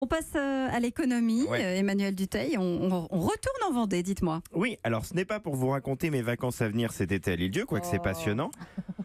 On passe à l'économie, Ouais. Emmanuel Dutheil. On retourne en Vendée, dites-moi. Oui, alors ce n'est pas pour vous raconter mes vacances à venir cet été à l'Île-Dieu, quoique c'est passionnant.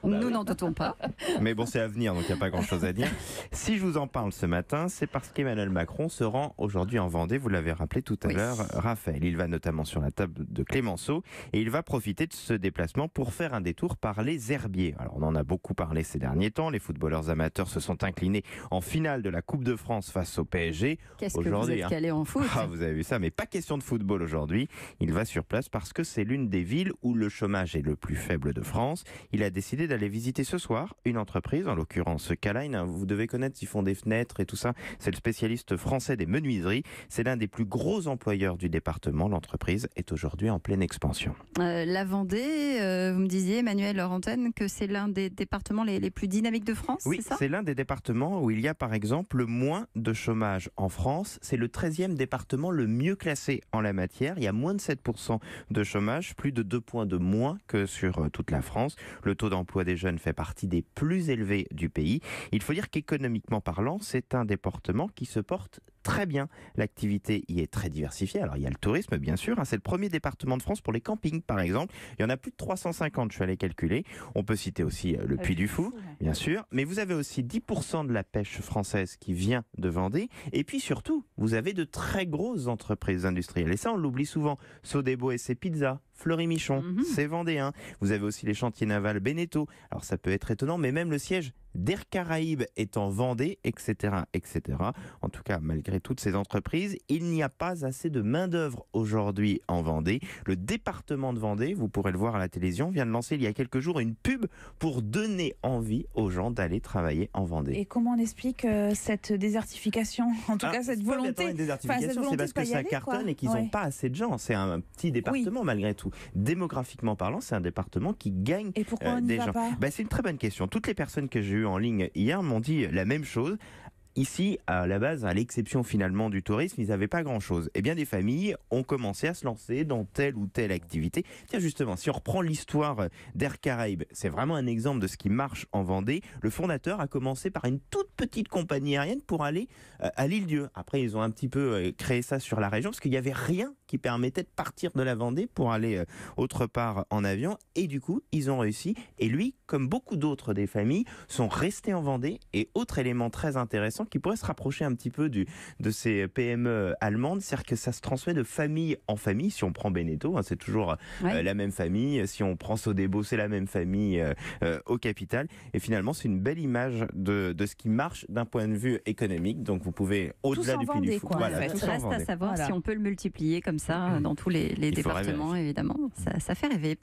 Nous n'en doutons pas. Mais bon, c'est à venir, donc il n'y a pas grand-chose à dire. Si je vous en parle ce matin, c'est parce qu'Emmanuel Macron se rend aujourd'hui en Vendée, vous l'avez rappelé tout à Oui. l'heure, Raphaël. Il va notamment sur la table de Clémenceau et il va profiter de ce déplacement pour faire un détour par les herbiers. Alors on en a beaucoup parlé ces derniers temps, les footballeurs amateurs se sont inclinés en finale de la Coupe de France face au PSG. Qu'est-ce que vous Aujourd'hui, êtes calé en foot? Ah, vous avez vu ça, mais pas question de football aujourd'hui. Il va sur place parce que c'est l'une des villes où le chômage est le plus faible de France. Il a décidé d'aller visiter ce soir une entreprise, en l'occurrence Caline. Vous devez connaître, ils font des fenêtres et tout ça. C'est le spécialiste français des menuiseries. C'est l'un des plus gros employeurs du département. L'entreprise est aujourd'hui en pleine expansion. La Vendée, vous me disiez, Emmanuel Laurentène, que c'est l'un des départements les plus dynamiques de France, Oui, c'est ça? c'est l'un des départements où il y a par exemple le moins de chômage en France. C'est le 13e département le mieux classé en la matière. Il y a moins de 7% de chômage, plus de 2 points de moins que sur toute la France. Le taux d'emploi des jeunes fait partie des plus élevés du pays. Il faut dire qu'économiquement parlant, c'est un département qui se porte très bien. L'activité y est très diversifiée. Alors il y a le tourisme bien sûr, c'est le premier département de France pour les campings par exemple. Il y en a plus de 350, je suis allé calculer. On peut citer aussi le Puy du Fou, bien sûr. Mais vous avez aussi 10% de la pêche française qui vient de Vendée. Et puis surtout, vous avez de très grosses entreprises industrielles. Et ça, on l'oublie souvent. Sodebo et ses pizzas, Fleury-Michon, c'est vendéen. Vous avez aussi les chantiers navals Beneteau. Alors ça peut être étonnant, mais même le siège d'Air Caraïbes est en Vendée, etc., etc. En tout cas, malgré toutes ces entreprises, il n'y a pas assez de main-d'œuvre aujourd'hui en Vendée. Le département de Vendée, vous pourrez le voir à la télévision, vient de lancer il y a quelques jours une pub pour donner envie aux gens d'aller travailler en Vendée. Et comment on explique cette désertification, en tout cas cette c'est pas volonté, une désertification, cette volonté c'est parce de pas que y ça aller, cartonne quoi. et qu'ils n'ont pas assez de gens. C'est un petit département malgré tout. Démographiquement parlant, c'est un département qui gagne Et pourquoi on n'y des va gens. pas C'est une très bonne question. Toutes les personnes que j'ai eues en ligne hier m'ont dit la même chose. Ici, à la base, à l'exception finalement du tourisme, ils n'avaient pas grand-chose. Eh bien, des familles ont commencé à se lancer dans telle ou telle activité. Tiens, justement, si on reprend l'histoire d'Air Caraïbes, c'est vraiment un exemple de ce qui marche en Vendée. Le fondateur a commencé par une toute petite compagnie aérienne pour aller à l'Île-Dieu. Après, ils ont un petit peu créé ça sur la région parce qu'il n'y avait rien qui permettait de partir de la Vendée pour aller autre part en avion. Et du coup, ils ont réussi. Et lui, comme beaucoup d'autres des familles, sont restés en Vendée. Et autre élément très intéressant qui pourrait se rapprocher un petit peu de ces PME allemandes, c'est-à-dire que ça se transmet de famille en famille. Si on prend Beneteau, c'est toujours la même famille. Si on prend Sodebo, c'est la même famille au capital. Et finalement, c'est une belle image de ce qui marche d'un point de vue économique. Donc vous pouvez, au-delà du Puy du Fou, quoi, voilà, en fait. tous en Reste à Vendée. savoir Voilà. si on peut le multiplier comme ça dans tous les Il faudrait départements, évidemment. Ça fait rêver.